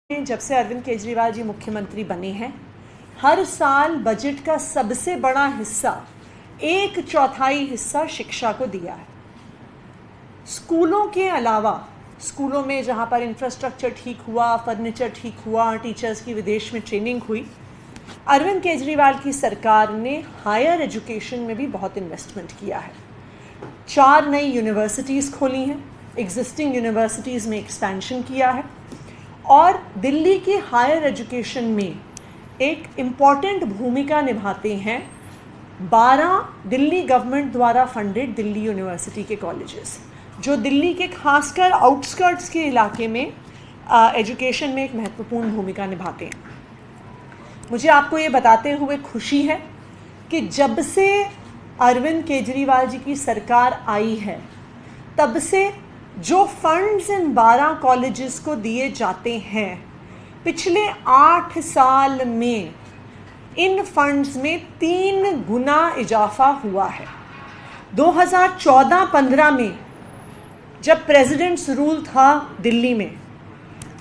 जब से अरविंद केजरीवाल जी मुख्यमंत्री बने हैं, हर साल बजट का सबसे बड़ा हिस्सा 1/4 हिस्सा शिक्षा को दिया है। स्कूलों के अलावा, स्कूलों में जहाँ पर इंफ्रास्ट्रक्चर ठीक हुआ, फर्नीचर ठीक हुआ, टीचर्स की विदेश में ट्रेनिंग हुई, अरविंद केजरीवाल की सरकार ने हायर एजुकेशन में भी बहुत इन्वेस्टमेंट किया है। 4 नई यूनिवर्सिटीज़ खोली हैं, एग्जिस्टिंग यूनिवर्सिटीज़ में एक्सपेंशन किया है और दिल्ली की हायर एजुकेशन में एक इम्पॉर्टेंट भूमिका निभाते हैं 12 दिल्ली गवर्नमेंट द्वारा फंडेड दिल्ली यूनिवर्सिटी के कॉलेजेस, जो दिल्ली के खासकर आउटस्कर्ट्स के इलाके में एजुकेशन में एक महत्वपूर्ण भूमिका निभाते हैं। मुझे आपको ये बताते हुए खुशी है कि जब से अरविंद केजरीवाल जी की सरकार आई है, तब से जो फंड्स इन 12 कॉलेजेस को दिए जाते हैं, पिछले 8 साल में इन फंड्स में 3 गुना इजाफा हुआ है। 2014-15 में जब प्रेसिडेंट्स रूल था दिल्ली में,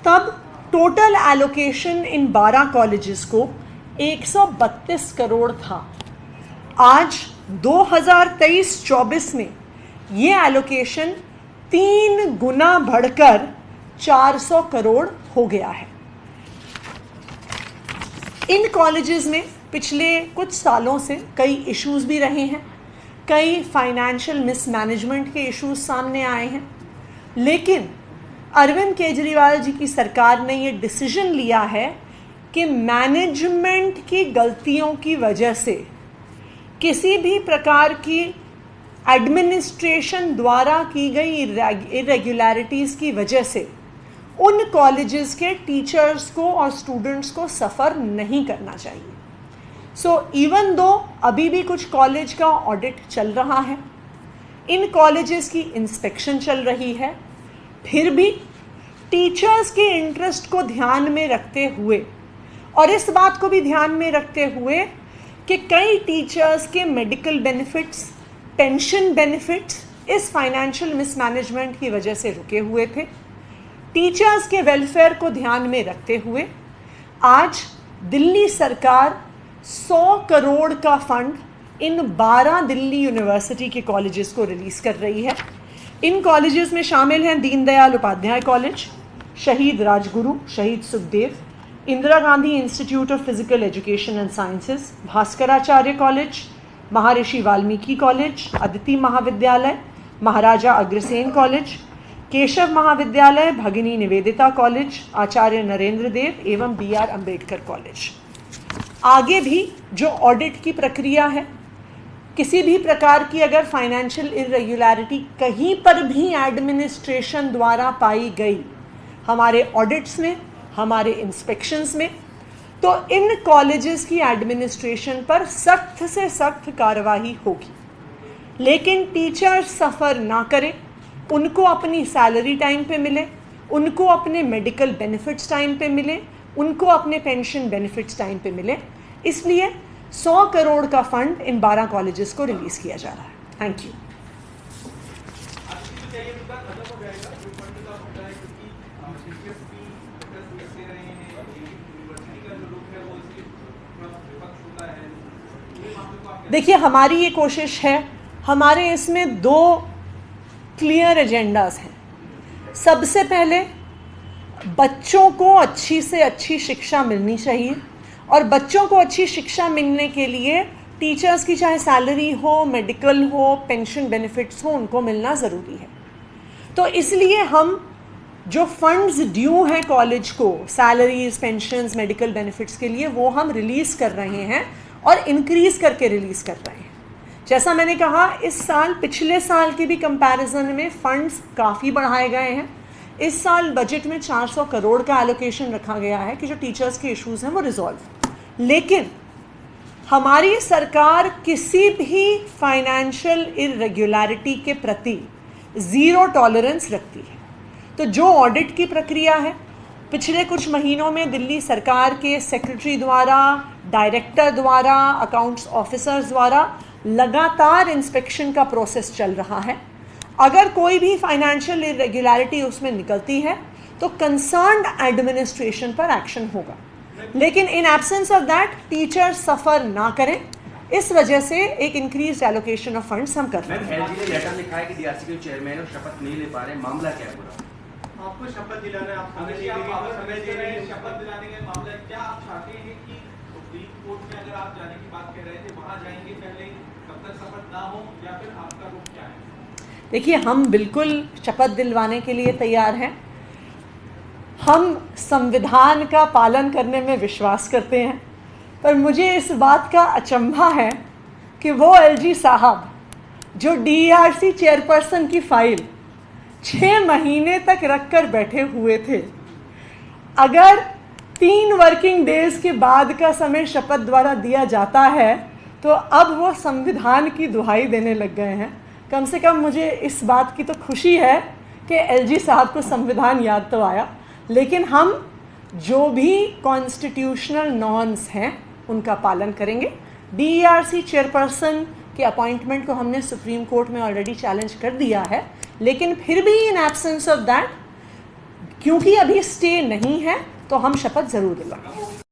तब टोटल एलोकेशन इन 12 कॉलेजेस को 132 करोड़ था। आज 2023-24 में ये एलोकेशन 3 गुना बढ़कर 400 करोड़ हो गया है। इन कॉलेजेस में पिछले कुछ सालों से कई इश्यूज भी रहे हैं, कई फाइनेंशियल मिसमैनेजमेंट के इश्यूज सामने आए हैं, लेकिन अरविंद केजरीवाल जी की सरकार ने ये डिसीजन लिया है कि मैनेजमेंट की गलतियों की वजह से, किसी भी प्रकार की एडमिनिस्ट्रेशन द्वारा की गई इरेगुलरिटीज़ की वजह से उन कॉलेजेस के टीचर्स को और स्टूडेंट्स को सफ़र नहीं करना चाहिए। सो इवन दो अभी भी कुछ कॉलेज का ऑडिट चल रहा है, इन कॉलेजेस की इंस्पेक्शन चल रही है, फिर भी टीचर्स के इंटरेस्ट को ध्यान में रखते हुए और इस बात को भी ध्यान में रखते हुए कि कई टीचर्स के मेडिकल बेनिफिट्स, पेंशन बेनिफिट्स इस फाइनेंशियल मिसमैनेजमेंट की वजह से रुके हुए थे, टीचर्स के वेलफेयर को ध्यान में रखते हुए आज दिल्ली सरकार 100 करोड़ का फंड इन 12 दिल्ली यूनिवर्सिटी के कॉलेजेस को रिलीज़ कर रही है। इन कॉलेजेस में शामिल हैं दीनदयाल उपाध्याय कॉलेज, शहीद राजगुरु, शहीद Sukhdev, Indira Gandhi institute of physical education and sciences, Bhaskaracharya college, Maharshi Valmiki college, Aditi महाविद्यालय, महाराजा अग्रसेन कॉलेज, केशव महाविद्यालय, भगिनी निवेदिता कॉलेज, आचार्य नरेंद्र देव एवं BR अम्बेडकर कॉलेज। आगे भी जो ऑडिट की प्रक्रिया है, किसी भी प्रकार की अगर फाइनेंशियल इरेगुलरिटी कहीं पर भी एडमिनिस्ट्रेशन द्वारा पाई गई हमारे ऑडिट्स में, हमारे इंस्पेक्शंस में, तो इन कॉलेजेस की एडमिनिस्ट्रेशन पर सख्त से सख्त कार्रवाई होगी। लेकिन टीचर्स सफ़र ना करें, उनको अपनी सैलरी टाइम पे मिले, उनको अपने मेडिकल बेनिफिट्स टाइम पे मिले, उनको अपने पेंशन बेनिफिट्स टाइम पे मिले, इसलिए 100 करोड़ का फंड इन 12 कॉलेजेस को रिलीज़ किया जा रहा है। Thank you. देखिए, हमारी ये कोशिश है, हमारे इसमें 2 क्लियर एजेंडाज हैं। सबसे पहले बच्चों को अच्छी से अच्छी शिक्षा मिलनी चाहिए और बच्चों को अच्छी शिक्षा मिलने के लिए टीचर्स की चाहे सैलरी हो, मेडिकल हो, पेंशन बेनिफिट्स हो, उनको मिलना ज़रूरी है। तो इसलिए हम जो फंड्स ड्यू हैं कॉलेज को, सैलरीज, पेंशन्स, मेडिकल बेनिफिट्स के लिए, वो हम रिलीज़ कर रहे हैं और इंक्रीज़ करके रिलीज़ कर रहे हैं। जैसा मैंने कहा, इस साल पिछले साल के भी कंपैरिजन में फ़ंड्स काफ़ी बढ़ाए गए हैं। इस साल बजट में 400 करोड़ का एलोकेशन रखा गया है कि जो टीचर्स के इश्यूज़ हैं वो रिजॉल्व। लेकिन हमारी सरकार किसी भी फाइनेंशियल इरेगुलरिटी के प्रति ज़ीरो टॉलरेंस रखती है। तो जो ऑडिट की प्रक्रिया है, पिछले कुछ महीनों में दिल्ली सरकार के सेक्रेटरी द्वारा, डायरेक्टर द्वारा, अकाउंट्स ऑफिसर्स द्वारा लगातार इंस्पेक्शन का प्रोसेस चल रहा है। अगर कोई भी फाइनेंशियल इरेगुलरिटी उसमें निकलती है तो कंसर्न्ड एडमिनिस्ट्रेशन पर एक्शन होगा। लेकिन in absence of that teacher suffer ना करें, इस वजह से एक इंक्रीज एलोकेशन ऑफ फंड्स हम कर रहे हैं। एलजी ने लेटर लिखा है कि डीआरसी के चेयरमैन और शपथ नहीं ले पा रहे, मामला क्या है पूरा? आपको शपथ दिलाना है, आप समय दे रहे हैं शपथ दिलाने का मामला। क्या आप चाहते हैं कि सुप्रीम कोर्ट में अगर आप जाने की बात कह रहे थे वहां जाएंगे पहले, तब तक शपथ ना हो, या फिर आपका रुख क्या है? देखिए, हम बिल्कुल शपथ दिलवाने के लिए तैयार हैं। हम संविधान का पालन करने में विश्वास करते हैं, पर मुझे इस बात का अचंभा है कि वो एलजी साहब जो डीआरसी चेयरपर्सन की फाइल 6 महीने तक रखकर बैठे हुए थे, अगर 3 वर्किंग डेज के बाद का समय शपथ द्वारा दिया जाता है तो अब वो संविधान की दुहाई देने लग गए हैं। कम से कम मुझे इस बात की तो खुशी है कि एलजी साहब को संविधान याद तो आया, लेकिन हम जो भी कॉन्स्टिट्यूशनल नॉर्म्स हैं उनका पालन करेंगे। डीआरसी चेयरपर्सन के अपॉइंटमेंट को हमने सुप्रीम कोर्ट में ऑलरेडी चैलेंज कर दिया है, लेकिन फिर भी इन एब्सेंस ऑफ दैट, क्योंकि अभी स्टे नहीं है, तो हम शपथ जरूर दिलाएंगे।